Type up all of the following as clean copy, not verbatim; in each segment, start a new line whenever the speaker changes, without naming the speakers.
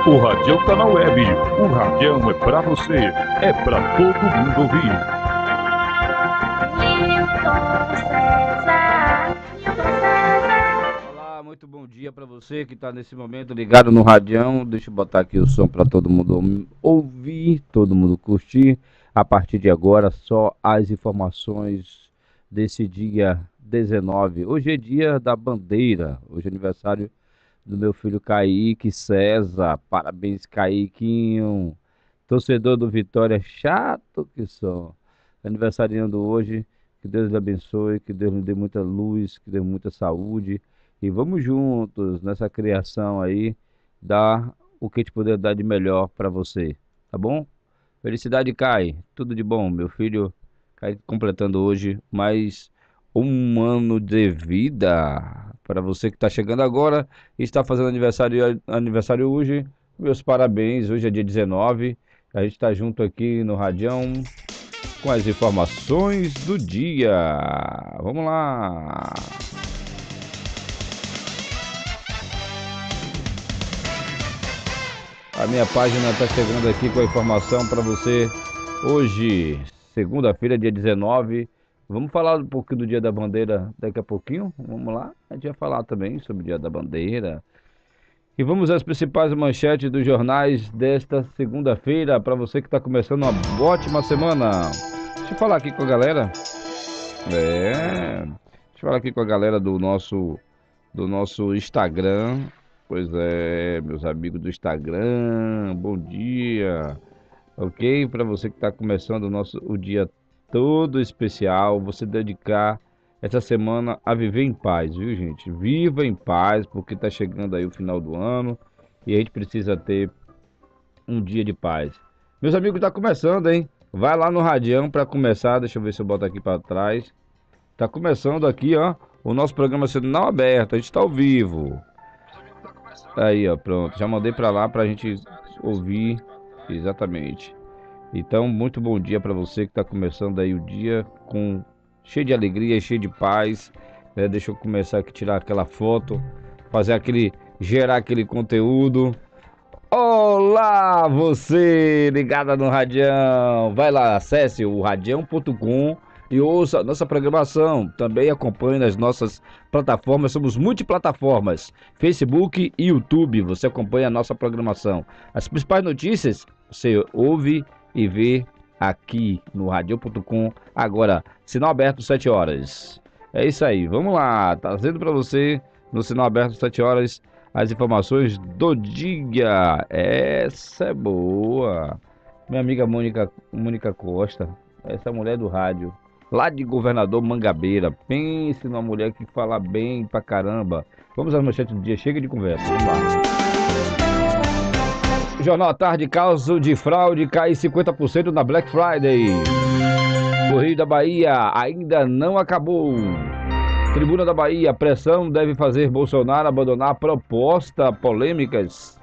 O Radião tá na web. O Radião é pra você. É pra todo mundo ouvir.
Olá, muito bom dia pra você que tá nesse momento ligado no Radião. Deixa eu botar aqui o som pra todo mundo ouvir, todo mundo curtir. A partir de agora, só as informações desse dia 19. Hoje é dia da bandeira. Hoje é aniversário do meu filho Kaique César. Parabéns, Kaiquinho. Torcedor do Vitória, chato que só. Aniversariando hoje, que Deus lhe abençoe, que Deus lhe dê muita luz, que dê muita saúde. E vamos juntos nessa criação aí, dar o que te puder dar de melhor para você, tá bom? Felicidade, Kai. Tudo de bom, meu filho. Kai completando hoje mais um ano de vida. Para você que está chegando agora e está fazendo aniversário hoje, meus parabéns. Hoje é dia 19. A gente está junto aqui no Radião com as informações do dia. Vamos lá. A minha página está chegando aqui com a informação para você hoje, segunda-feira, dia 19. Vamos falar um pouquinho do Dia da Bandeira daqui a pouquinho? Vamos lá? A gente vai falar também sobre o Dia da Bandeira. E vamos às principais manchetes dos jornais desta segunda-feira, para você que está começando uma ótima semana. Deixa eu falar aqui com a galera. Deixa eu falar aqui com a galera do nosso Instagram. Pois é, meus amigos do Instagram, bom dia. Ok? Para você que está começando o dia todo especial, você dedicar essa semana a viver em paz, viu, gente? Viva em paz, porque está chegando aí o final do ano e a gente precisa ter um dia de paz. Meus amigos, está começando, hein? Vai lá no Radião para começar. Deixa eu ver se eu boto aqui para trás. Tá começando aqui, ó, o nosso programa Sinal Aberto. A gente está ao vivo. Aí, ó, pronto. Já mandei para lá para a gente ouvir exatamente. Então, muito bom dia para você que está começando aí o dia com cheio de alegria, cheio de paz, né? Deixa eu começar aqui tirar aquela foto, gerar aquele conteúdo. Olá, você ligada no Radião. Vai lá, acesse o radião.com e ouça a nossa programação. Também acompanhe nas nossas plataformas, somos multiplataformas, Facebook e YouTube. Você acompanha a nossa programação. As principais notícias você ouve e vê aqui no radião.com. Agora, sinal aberto 7 horas. É isso aí, vamos lá, trazendo para você no sinal aberto 7 horas as informações do dia. Essa é boa. Minha amiga Mônica Costa, essa mulher do rádio, lá de Governador Mangabeira. Pense numa mulher que fala bem pra caramba. Vamos às manchetes do dia, chega de conversa, vamos lá. Jornal à Tarde, caso de fraude cai 50% na Black Friday. Correio da Bahia ainda não acabou. Tribuna da Bahia, pressão deve fazer Bolsonaro abandonar proposta polêmicas.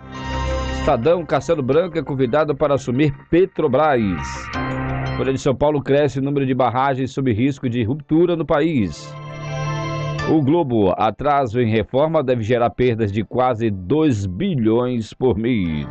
Estadão, Castelo Branco é convidado para assumir Petrobras. Folha de São Paulo, cresce o número de barragens sob risco de ruptura no país. O Globo, atraso em reforma deve gerar perdas de quase 2 bilhões por mês.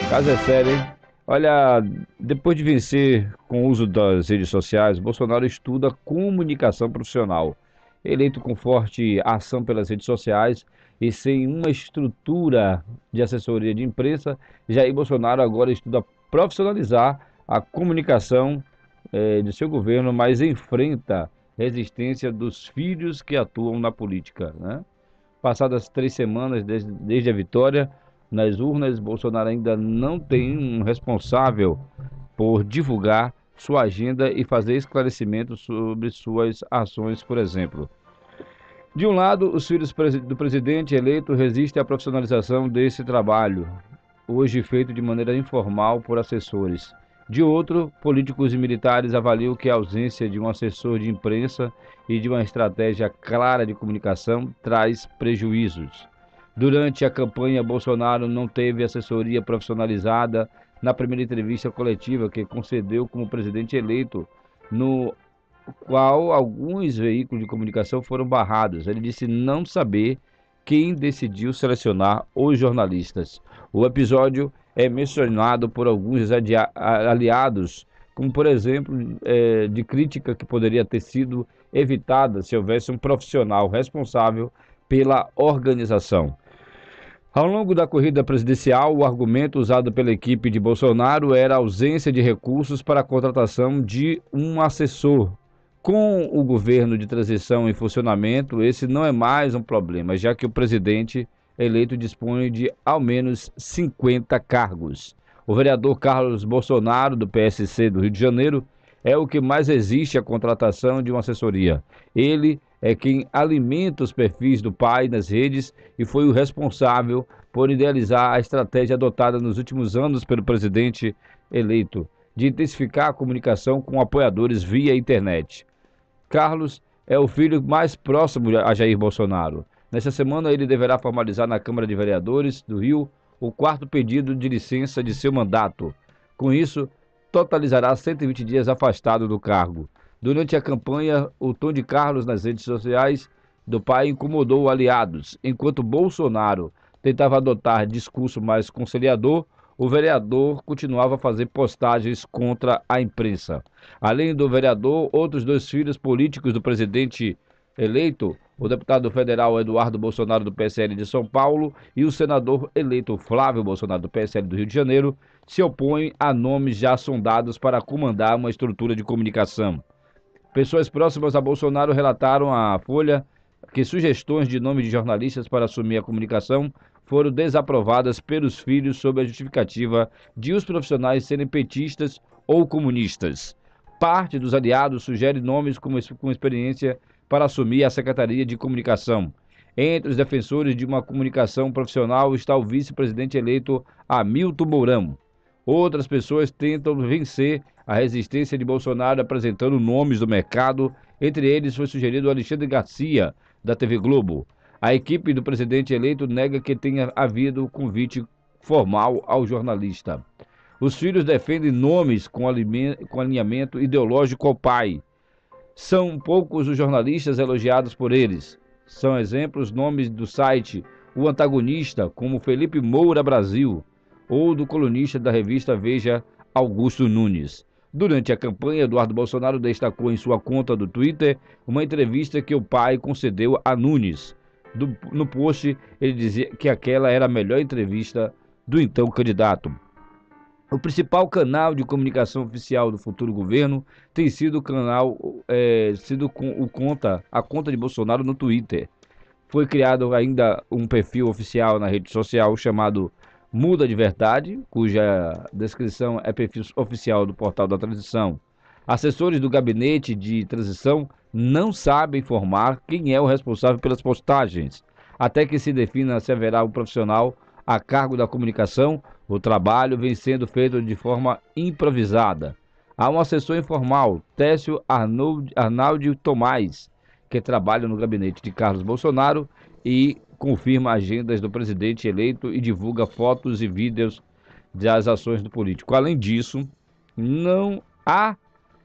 O caso é sério, hein? Olha, depois de vencer com o uso das redes sociais, Bolsonaro estuda comunicação profissional. Eleito com forte ação pelas redes sociais e sem uma estrutura de assessoria de imprensa, Jair Bolsonaro agora estuda profissionalizar a comunicação de seu governo, mas enfrenta resistência dos filhos que atuam na política, né? Passadas 3 semanas desde a vitória nas urnas, Bolsonaro ainda não tem um responsável por divulgar sua agenda e fazer esclarecimentos sobre suas ações, por exemplo. De um lado, os filhos do presidente eleito resistem à profissionalização desse trabalho, hoje feito de maneira informal por assessores. De outro, políticos e militares avaliam que a ausência de um assessor de imprensa e de uma estratégia clara de comunicação traz prejuízos. Durante a campanha, Bolsonaro não teve assessoria profissionalizada na primeira entrevista coletiva que concedeu como presidente eleito, no qual alguns veículos de comunicação foram barrados. Ele disse não saber quem decidiu selecionar os jornalistas. O episódio é mencionado por alguns aliados, como por exemplo, de crítica que poderia ter sido evitada se houvesse um profissional responsável pela organização. Ao longo da corrida presidencial, o argumento usado pela equipe de Bolsonaro era a ausência de recursos para a contratação de um assessor. Com o governo de transição em funcionamento, esse não é mais um problema, já que o presidente eleito dispõe de ao menos 50 cargos. O vereador Carlos Bolsonaro, do PSC do Rio de Janeiro, é o que mais exige a contratação de uma assessoria. Ele é quem alimenta os perfis do pai nas redes e foi o responsável por idealizar a estratégia adotada nos últimos anos pelo presidente eleito, de intensificar a comunicação com apoiadores via internet. Carlos é o filho mais próximo a Jair Bolsonaro. Nesta semana, ele deverá formalizar na Câmara de Vereadores do Rio o 4º pedido de licença de seu mandato. Com isso, totalizará 120 dias afastado do cargo. Durante a campanha, o tom de Carlos nas redes sociais do pai incomodou aliados. Enquanto Bolsonaro tentava adotar discurso mais conciliador, o vereador continuava a fazer postagens contra a imprensa. Além do vereador, outros 2 filhos políticos do presidente eleito, o deputado federal Eduardo Bolsonaro, do PSL de São Paulo, e o senador eleito Flávio Bolsonaro, do PSL do Rio de Janeiro, se opõem a nomes já sondados para comandar uma estrutura de comunicação. Pessoas próximas a Bolsonaro relataram à Folha que sugestões de nome de jornalistas para assumir a comunicação foram desaprovadas pelos filhos sob a justificativa de os profissionais serem petistas ou comunistas. Parte dos aliados sugere nomes com experiência para assumir a Secretaria de Comunicação. Entre os defensores de uma comunicação profissional está o vice-presidente eleito Hamilton Mourão. Outras pessoas tentam vencer a resistência de Bolsonaro apresentando nomes do mercado. Entre eles foi sugerido Alexandre Garcia, da TV Globo. A equipe do presidente eleito nega que tenha havido convite formal ao jornalista. Os filhos defendem nomes com alinhamento ideológico ao pai. São poucos os jornalistas elogiados por eles. São exemplos nomes do site O Antagonista, como Felipe Moura Brasil, ou do colunista da revista Veja, Augusto Nunes. Durante a campanha, Eduardo Bolsonaro destacou em sua conta do Twitter uma entrevista que o pai concedeu a Nunes. No post, ele dizia que aquela era a melhor entrevista do então candidato. O principal canal de comunicação oficial do futuro governo tem sido a conta de Bolsonaro no Twitter. Foi criado ainda um perfil oficial na rede social chamado Muda de Verdade, cuja descrição é perfil oficial do Portal da Transição. Assessores do gabinete de transição não sabem informar quem é o responsável pelas postagens. Até que se defina se haverá um profissional a cargo da comunicação, o trabalho vem sendo feito de forma improvisada. Há um assessor informal, Técio Arnaldo Tomás, que trabalha no gabinete de Carlos Bolsonaro e confirma agendas do presidente eleito e divulga fotos e vídeos das ações do político. Além disso, não há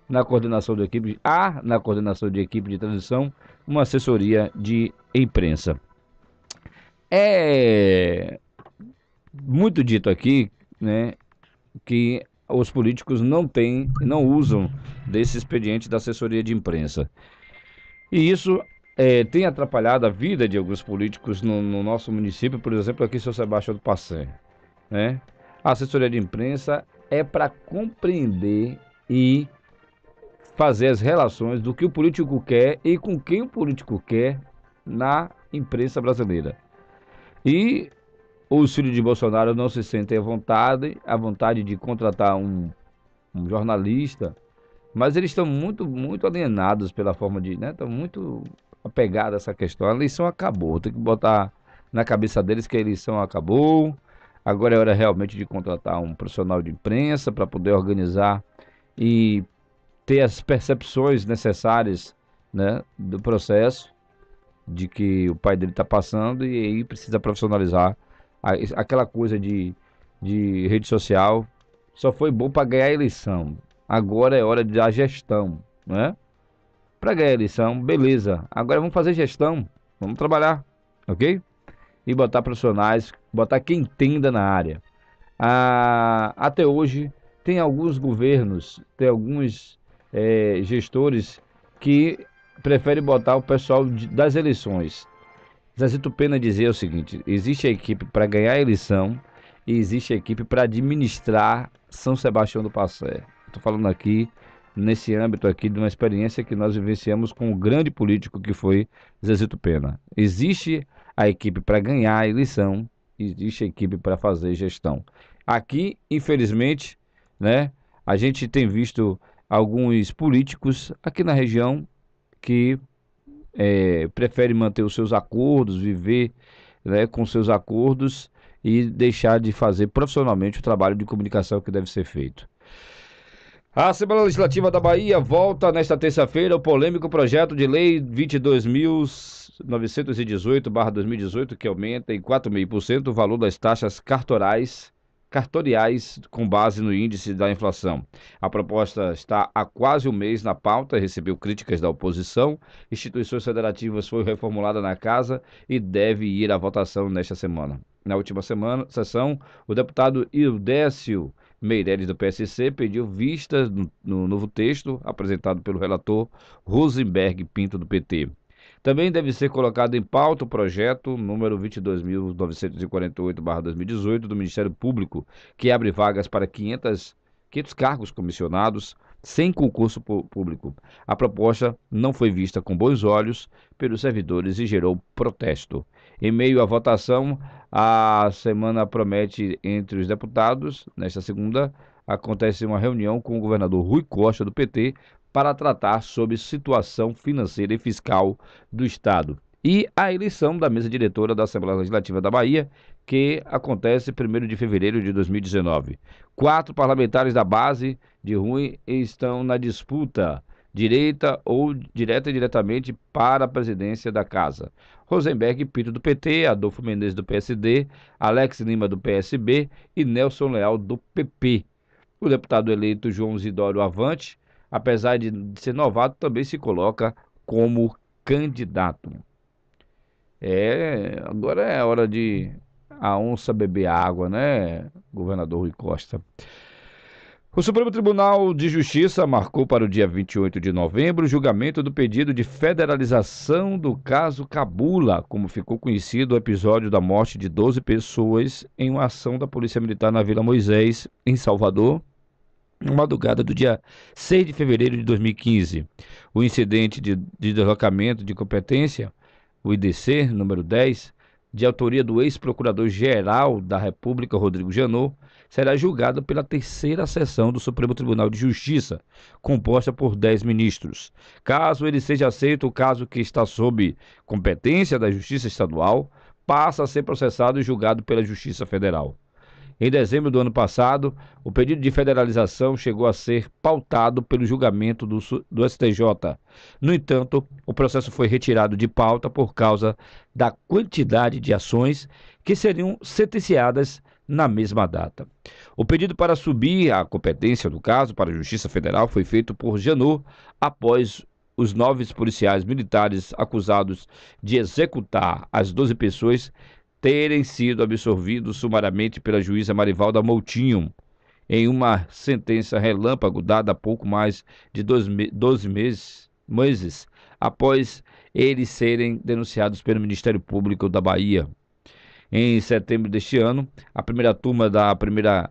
na coordenação de equipe de transição uma assessoria de imprensa. É muito dito aqui, né, que os políticos não usam desse expediente da assessoria de imprensa. E isso tem atrapalhado a vida de alguns políticos no nosso município, por exemplo, aqui em São Sebastião do Passé, né? A assessoria de imprensa é para compreender e fazer as relações do que o político quer e com quem o político quer na imprensa brasileira. E os filhos de Bolsonaro não se sentem à vontade de contratar um jornalista, mas eles estão muito alienados pela forma de, né? Estão muito apegados a essa questão. A eleição acabou, tem que botar na cabeça deles que a eleição acabou. Agora é hora realmente de contratar um profissional de imprensa para poder organizar e ter as percepções necessárias, né, do processo de que o pai dele está passando, e aí precisa profissionalizar. Aquela coisa de rede social só foi bom para ganhar a eleição. Agora é hora de dar gestão, né? Para ganhar a eleição, beleza. Agora vamos fazer gestão, vamos trabalhar, ok? e botar profissionais, botar quem entenda na área. Até hoje, tem alguns governos, tem alguns gestores que preferem botar o pessoal das eleições. Zezito Pena dizia o seguinte: existe a equipe para ganhar a eleição e existe a equipe para administrar São Sebastião do Passé. Estou falando aqui, nesse âmbito aqui, de uma experiência que nós vivenciamos com o grande político que foi Zezito Pena. Existe a equipe para ganhar a eleição, existe a equipe para fazer gestão. Aqui, infelizmente, né, a gente tem visto alguns políticos aqui na região que prefere manter os seus acordos, viver, né, com seus acordos e deixar de fazer profissionalmente o trabalho de comunicação que deve ser feito. A Assembleia Legislativa da Bahia volta nesta terça-feira o polêmico projeto de lei 22.918/2018, que aumenta em 4,5% o valor das taxas cartoriais com base no índice da inflação. A proposta está há quase um mês na pauta, recebeu críticas da oposição, instituições federativas, foi reformulada na casa e deve ir à votação nesta semana. Na última sessão, o deputado Ildécio Meireles, do PSC, pediu vistas no novo texto apresentado pelo relator Rosenberg Pinto, do PT. Também deve ser colocado em pauta o projeto número 22.948/2018 do Ministério Público, que abre vagas para 500 cargos comissionados sem concurso público. A proposta não foi vista com bons olhos pelos servidores e gerou protesto. Em meio à votação, a semana promete entre os deputados. Nesta segunda, acontece uma reunião com o governador Rui Costa, do PT, para tratar sobre situação financeira e fiscal do Estado. E a eleição da mesa diretora da Assembleia Legislativa da Bahia, que acontece 1º de fevereiro de 2019. 4 parlamentares da base de Rui estão na disputa, direta ou direta e diretamente, para a presidência da casa. Rosenberg Pinto, do PT, Adolfo Menezes, do PSD, Alex Lima, do PSB e Nelson Leal, do PP. O deputado eleito João Isidoro Avante, apesar de ser novato, também se coloca como candidato. Agora é hora de a onça beber água, né, governador Rui Costa? O Supremo Tribunal de Justiça marcou para o dia 28 de novembro o julgamento do pedido de federalização do caso Cabula, como ficou conhecido o episódio da morte de 12 pessoas em uma ação da Polícia Militar na Vila Moisés, em Salvador, na madrugada do dia 6 de fevereiro de 2015. O incidente de deslocamento de competência, o IDC, número 10, de autoria do ex-procurador-geral da República, Rodrigo Janot, será julgado pela terceira sessão do Supremo Tribunal de Justiça, composta por 10 ministros. Caso ele seja aceito, o caso, que está sob competência da Justiça Estadual, passa a ser processado e julgado pela Justiça Federal. Em dezembro do ano passado, o pedido de federalização chegou a ser pautado pelo julgamento do STJ. No entanto, o processo foi retirado de pauta por causa da quantidade de ações que seriam sentenciadas na mesma data. O pedido para subir a competência do caso para a Justiça Federal foi feito por Janot após os 9 policiais militares acusados de executar as 12 pessoas terem sido absolvidos sumariamente pela juíza Marivalda Moutinho, em uma sentença relâmpago dada há pouco mais de 12 meses após eles serem denunciados pelo Ministério Público da Bahia. Em setembro deste ano, a primeira turma da primeira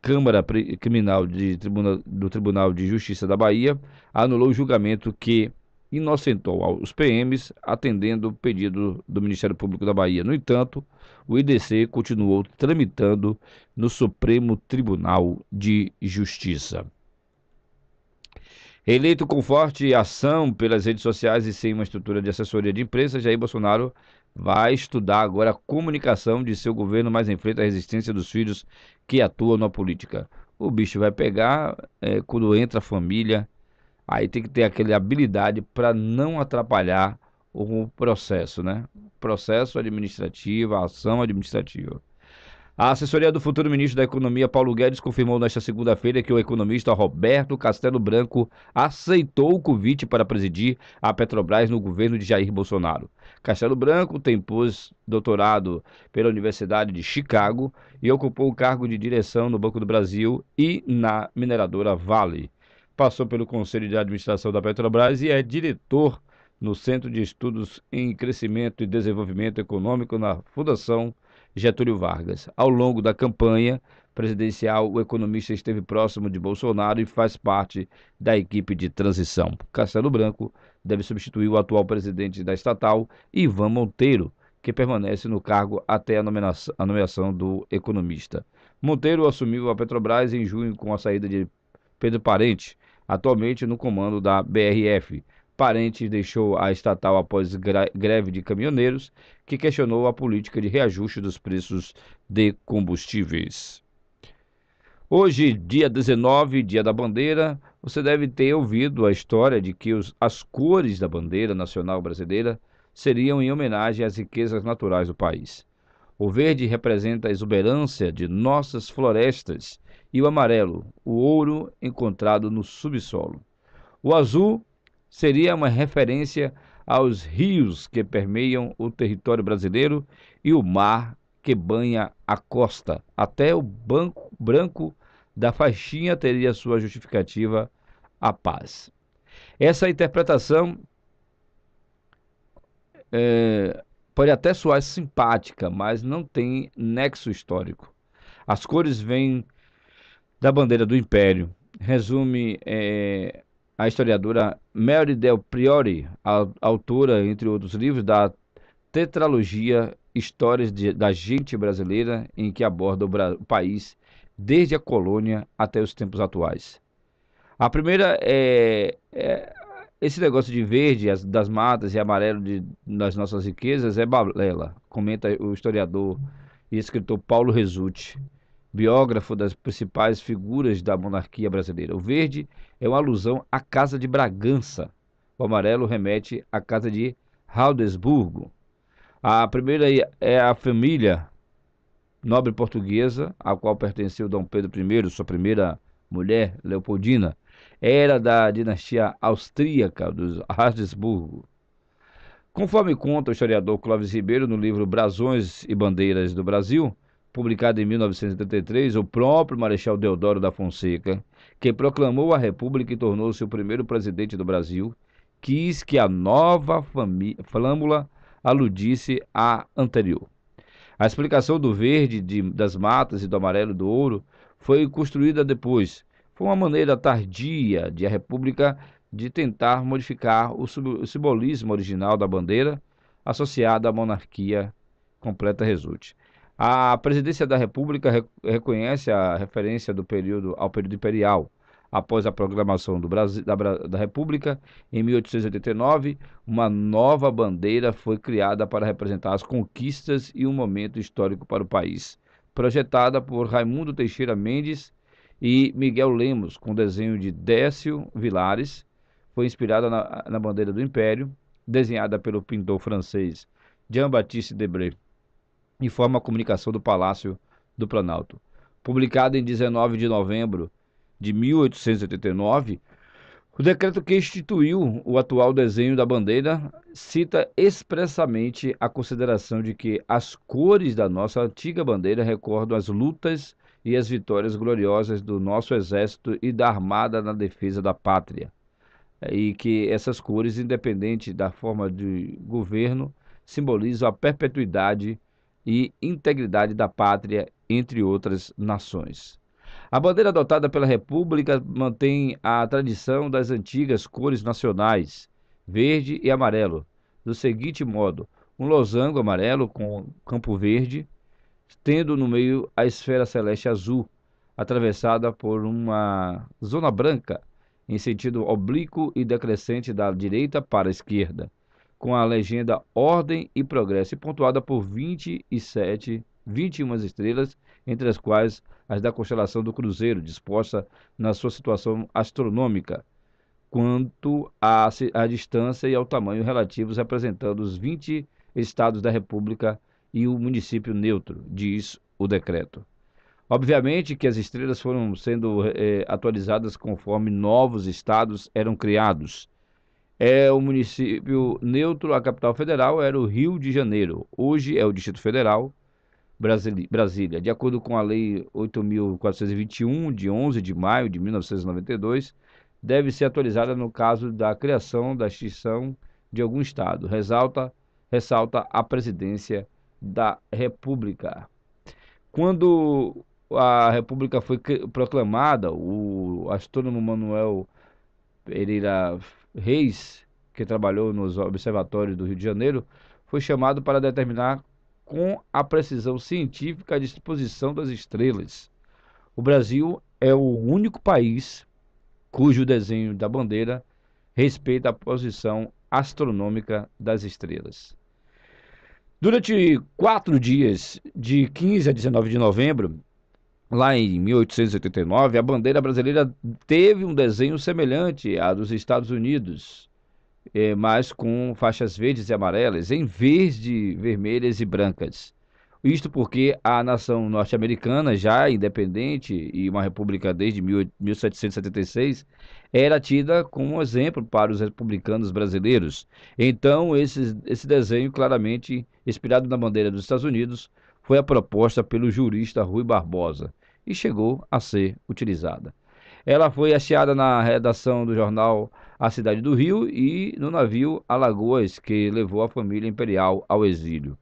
Câmara Criminal do Tribunal de Justiça da Bahia anulou o julgamento que inocentou os PMs, atendendo o pedido do Ministério Público da Bahia. No entanto, o IDC continuou tramitando no Supremo Tribunal de Justiça. Eleito com forte ação pelas redes sociais e sem uma estrutura de assessoria de imprensa, Jair Bolsonaro vai estudar agora a comunicação de seu governo, mas enfrenta a resistência dos filhos que atuam na política. O bicho vai pegar quando entra a família. Aí tem que ter aquela habilidade para não atrapalhar o processo, né? Processo administrativo, a ação administrativa. A assessoria do futuro ministro da Economia, Paulo Guedes, confirmou nesta segunda-feira que o economista Roberto Castelo Branco aceitou o convite para presidir a Petrobras no governo de Jair Bolsonaro. Castelo Branco tem pós-doutorado pela Universidade de Chicago e ocupou o cargo de direção no Banco do Brasil e na mineradora Vale. Passou pelo Conselho de Administração da Petrobras e é diretor no Centro de Estudos em Crescimento e Desenvolvimento Econômico na Fundação Getúlio Vargas. Ao longo da campanha presidencial, o economista esteve próximo de Bolsonaro e faz parte da equipe de transição. Castelo Branco deve substituir o atual presidente da estatal, Ivan Monteiro, que permanece no cargo até a nomeação do economista. Monteiro assumiu a Petrobras em junho com a saída de Pedro Parente, atualmente no comando da BRF. Parente deixou a estatal após greve de caminhoneiros, que questionou a política de reajuste dos preços de combustíveis. Hoje, dia 19, dia da bandeira, você deve ter ouvido a história de que as cores da bandeira nacional brasileira seriam em homenagem às riquezas naturais do país. O verde representa a exuberância de nossas florestas e o amarelo, o ouro encontrado no subsolo. O azul seria uma referência aos rios que permeiam o território brasileiro e o mar que banha a costa. Até o branco da faixinha teria sua justificativa, a paz. Essa interpretação pode até soar simpática, mas não tem nexo histórico. As cores vêm da bandeira do Império. Resume a historiadora Mary Del Priore, autora, entre outros livros, da tetralogia Histórias da Gente Brasileira, em que aborda o país desde a colônia até os tempos atuais. A primeira esse negócio de verde, das matas e amarelo das nossas riquezas é balela, comenta o historiador e escritor Paulo Resutti, biógrafo das principais figuras da monarquia brasileira. O verde é uma alusão à Casa de Bragança. O amarelo remete à Casa de Habsburgo. A primeira é a família nobre portuguesa, a qual pertenceu Dom Pedro I, sua primeira mulher, Leopoldina, era da dinastia austríaca dos Habsburgo. Conforme conta o historiador Clóvis Ribeiro no livro Brasões e Bandeiras do Brasil, publicado em 1973, o próprio Marechal Deodoro da Fonseca, que proclamou a República e tornou-se o primeiro presidente do Brasil, quis que a nova flâmula aludisse à anterior. A explicação do verde das matas e do amarelo do ouro foi construída depois. Foi uma maneira tardia de a República de tentar modificar o simbolismo original da bandeira associada à monarquia completa resulte. A presidência da República reconhece a referência ao período imperial. Após a proclamação da República, em 1889, uma nova bandeira foi criada para representar as conquistas e um momento histórico para o país. Projetada por Raimundo Teixeira Mendes e Miguel Lemos, com desenho de Décio Vilares, foi inspirada na bandeira do Império, desenhada pelo pintor francês Jean-Baptiste Debré, e forma a comunicação do Palácio do Planalto. Publicada em 19 de novembro de 1889, o decreto que instituiu o atual desenho da bandeira cita expressamente a consideração de que as cores da nossa antiga bandeira recordam as lutas e as vitórias gloriosas do nosso exército e da armada na defesa da pátria, e que essas cores, independente da forma de governo, simbolizam a perpetuidade e integridade da pátria, entre outras nações. A bandeira adotada pela República mantém a tradição das antigas cores nacionais, verde e amarelo, do seguinte modo: um losango amarelo com campo verde, tendo no meio a esfera celeste azul, atravessada por uma zona branca, em sentido oblíquo e decrescente da direita para a esquerda, com a legenda Ordem e Progresso, e pontuada por 21 estrelas, entre as quais as da constelação do Cruzeiro, disposta na sua situação astronômica, quanto à distância e ao tamanho relativos, representando os 20 estados da República e o município neutro, diz o decreto. Obviamente que as estrelas foram sendo atualizadas conforme novos estados eram criados. O município neutro, a capital federal era o Rio de Janeiro. Hoje é o Distrito Federal, Brasília. De acordo com a Lei 8.421, de 11 de maio de 1992, deve ser atualizada no caso da criação da extinção de algum estado. Ressalta a presidência da República. Quando a República foi proclamada, o astrônomo Manuel Pereira Reis, que trabalhou nos observatórios do Rio de Janeiro, foi chamado para determinar com a precisão científica a disposição das estrelas. O Brasil é o único país cujo desenho da bandeira respeita a posição astronômica das estrelas. Durante 4 dias, de 15 a 19 de novembro, lá em 1889, a bandeira brasileira teve um desenho semelhante à dos Estados Unidos, mas com faixas verdes e amarelas, em vez de vermelhas e brancas. Isto porque a nação norte-americana, já independente e uma república desde 1776, era tida como um exemplo para os republicanos brasileiros. Então, esse desenho, claramente inspirado na bandeira dos Estados Unidos, foi a proposta pelo jurista Rui Barbosa e chegou a ser utilizada. Ela foi hasteada na redação do jornal A Cidade do Rio e no navio Alagoas, que levou a família imperial ao exílio.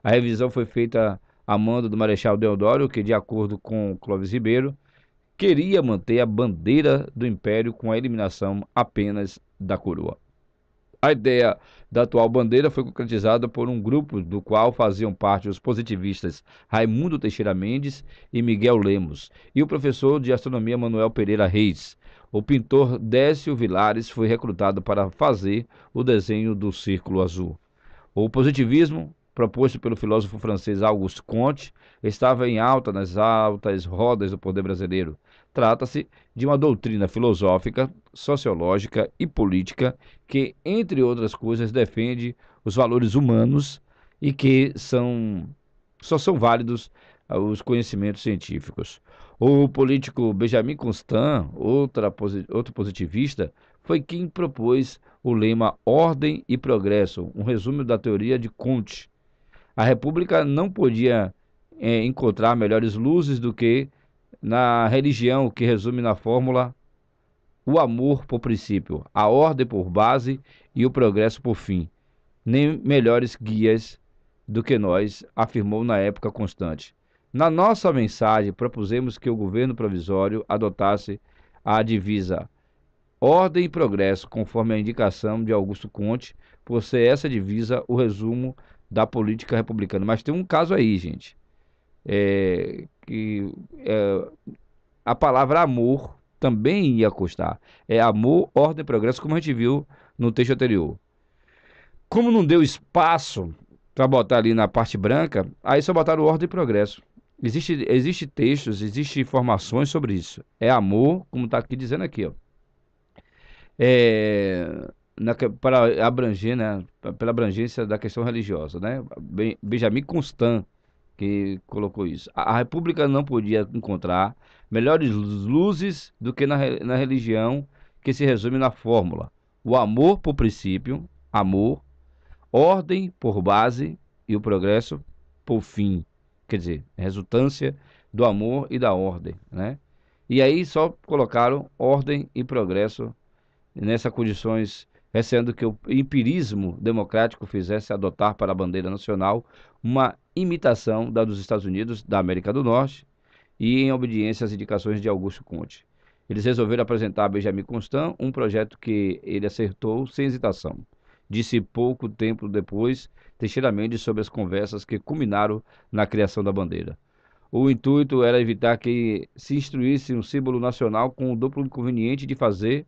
A revisão foi feita a mando do Marechal Deodoro, que, de acordo com Clóvis Ribeiro, queria manter a bandeira do Império com a eliminação apenas da coroa. A ideia da atual bandeira foi concretizada por um grupo do qual faziam parte os positivistas Raimundo Teixeira Mendes e Miguel Lemos, e o professor de astronomia Manuel Pereira Reis. O pintor Décio Vilares foi recrutado para fazer o desenho do círculo azul. O positivismo, proposto pelo filósofo francês Auguste Comte, estava em alta nas altas rodas do poder brasileiro. Trata-se de uma doutrina filosófica, sociológica e política que, entre outras coisas, defende os valores humanos e que só são válidos os conhecimentos científicos. O político Benjamin Constant, outro positivista, foi quem propôs o lema Ordem e Progresso, um resumo da teoria de Comte. A República não podia encontrar melhores luzes do que na religião, que resume na fórmula o amor por princípio, a ordem por base e o progresso por fim. Nem melhores guias do que nós, afirmou na época Constante. Na nossa mensagem, propusemos que o governo provisório adotasse a divisa Ordem e Progresso, conforme a indicação de Augusto Comte, por ser essa divisa o resumo da política republicana. Mas tem um caso aí, gente, a palavra amor também ia custar. É amor, ordem e progresso, como a gente viu no texto anterior. Como não deu espaço para botar ali na parte branca, aí só botaram ordem e progresso. Existe textos, existe informações sobre isso. É amor, como está aqui dizendo aqui, ó. Para abranger, né, pela abrangência da questão religiosa, né? Benjamin Constant que colocou isso. A República não podia encontrar melhores luzes do que na religião, que se resume na fórmula: o amor por princípio, amor, ordem por base e o progresso por fim. Quer dizer, resultância do amor e da ordem, né? E aí só colocaram ordem e progresso nessas condições, receando que o empirismo democrático fizesse adotar para a bandeira nacional uma imitação da dos Estados Unidos, da América do Norte, e em obediência às indicações de Augusto Comte. Eles resolveram apresentar a Benjamin Constant um projeto que ele acertou sem hesitação. Disse pouco tempo depois Teixeira Mendes sobre as conversas que culminaram na criação da bandeira. O intuito era evitar que se instruísse um símbolo nacional com o duplo inconveniente de fazer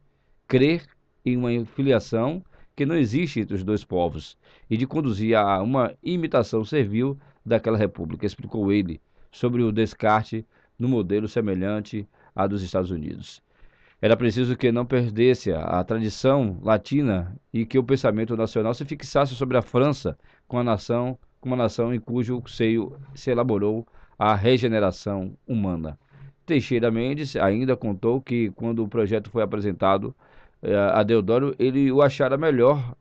crer em uma filiação que não existe entre os dois povos e de conduzir a uma imitação servil daquela república, explicou ele, sobre o descarte no modelo semelhante à dos Estados Unidos. Era preciso que não perdesse a tradição latina e que o pensamento nacional se fixasse sobre a França com a nação como a nação em cujo seio se elaborou a regeneração humana. Teixeira Mendes ainda contou que, quando o projeto foi apresentado a Deodoro, ele o achara melhor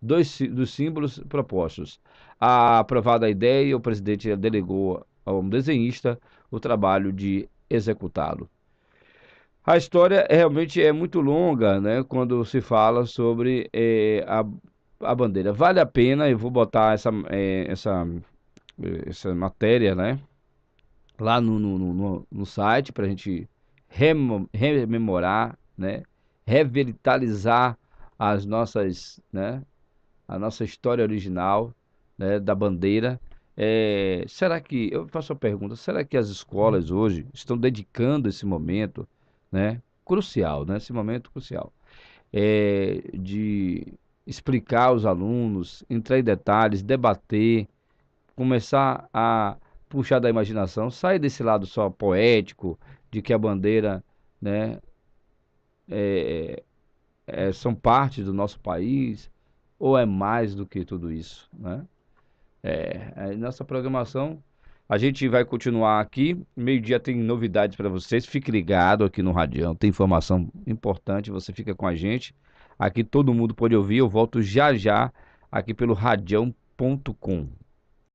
dos símbolos propostos. A aprovada a ideia, o presidente delegou ao desenhista o trabalho de executá-lo. A história realmente é muito longa, né? Quando se fala sobre a bandeira. Vale a pena, eu vou botar essa matéria, né? Lá no site para a gente rememorar, né? Revitalizar as nossas, né? A nossa história original, né? Da bandeira. Será que, eu faço a pergunta, será que as escolas hoje estão dedicando esse momento, né? Crucial, né? Esse momento crucial, de explicar aos alunos, entrar em detalhes, debater, começar a puxar da imaginação, sair desse lado só poético, de que a bandeira, né, são parte do nosso país, ou é mais do que tudo isso, né? Nossa programação, a gente vai continuar aqui. Meio-dia tem novidades para vocês. Fique ligado aqui no Radião, tem informação importante. Você fica com a gente. Aqui todo mundo pode ouvir. Eu volto já já aqui pelo radião.com.